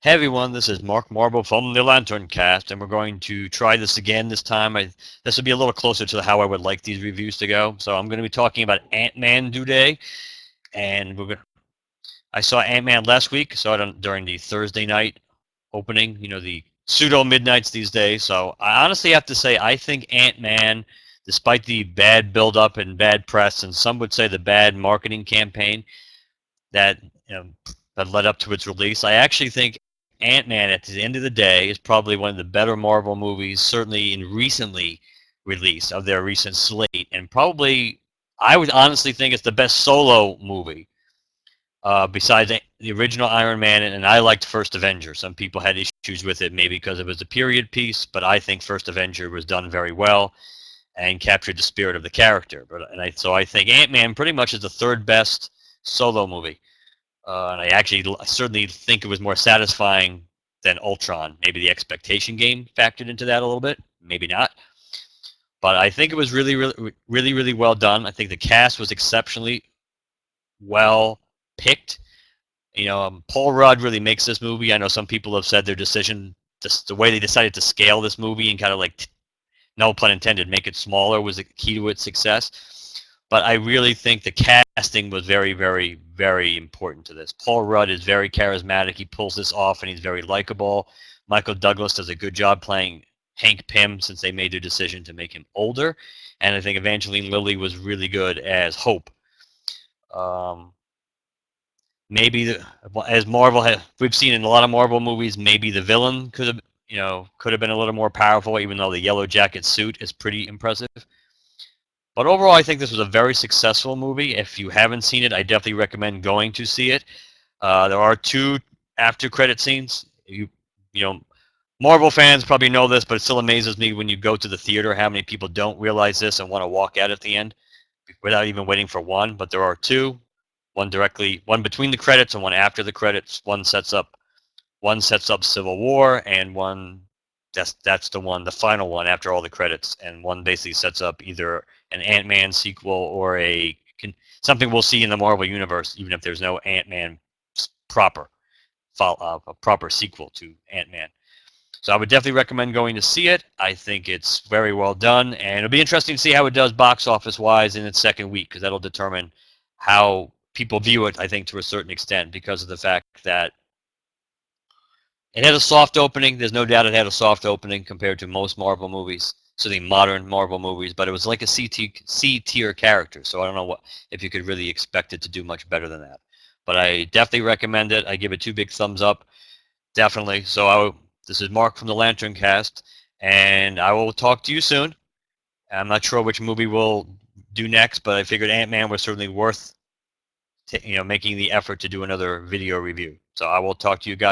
Hey everyone, this is Mark Marble from the Lantern Cast, and we're going to try this again this time. This will be a little closer to how I would like these reviews to go. So I'm going to be talking about Ant-Man Today, and I saw Ant-Man last week, saw it during the Thursday night opening, the pseudo midnights these days. So I honestly have to say I think Ant-Man, despite the bad build-up and bad press, and some would say the bad marketing campaign that you know, that led up to its release, I actually think Ant-Man at the end of the day is probably one of the better Marvel movies, certainly in recently release of their recent slate, and probably I would honestly think it's the best solo movie besides the original Iron Man, and I liked First Avenger. Some people had issues with it, maybe because it was a period piece, but I think First Avenger was done very well and captured the spirit of the character. So I think Ant-Man pretty much is the third best solo movie. And I certainly think it was more satisfying than Ultron. Maybe the expectation game factored into that a little bit, maybe not. But I think it was really well done. I think the cast was exceptionally well picked. Paul Rudd really makes this movie. I know some people have said their decision, just the way they decided to scale this movie and kind of like, no pun intended, make it smaller was the key to its success. But I really think the casting was very important to this. Paul Rudd is very charismatic. He pulls this off, and he's very likable. Michael Douglas does a good job playing Hank Pym since they made their decision to make him older. And I think Evangeline Lilly was really good as Hope. Um, maybe as we've seen in a lot of Marvel movies, maybe the villain could have been a little more powerful, even though the yellow jacket suit is pretty impressive. But overall, I think this was a very successful movie. If you haven't seen it, I definitely recommend going to see it. There are two after credit scenes. You know, Marvel fans probably know this, but it still amazes me when you go to the theater how many people don't realize this and want to walk out at the end without even waiting for one. But there are two, one between the credits and one after the credits. One sets up Civil War, and one that's the final one after all the credits, and one basically sets up either an Ant-Man sequel or something we'll see in the Marvel universe, even if there's no Ant-Man proper a proper sequel to Ant-Man. So I would definitely recommend going to see it. I think it's very well done, and it'll be interesting to see how it does box office wise in its second week, because that'll determine how people view it, I think, to a certain extent, because of the fact that it had a soft opening. There's no doubt it had a soft opening compared to most Marvel movies, so the modern Marvel movies, but it was like a C-tier character, so I don't know if you could really expect it to do much better than that. But I definitely recommend it. I give it 2 big thumbs up, definitely. This is Mark from the Lantern Cast, and I will talk to you soon. I'm not sure which movie we'll do next, but I figured Ant-Man was certainly worth making the effort to do another video review. So I will talk to you guys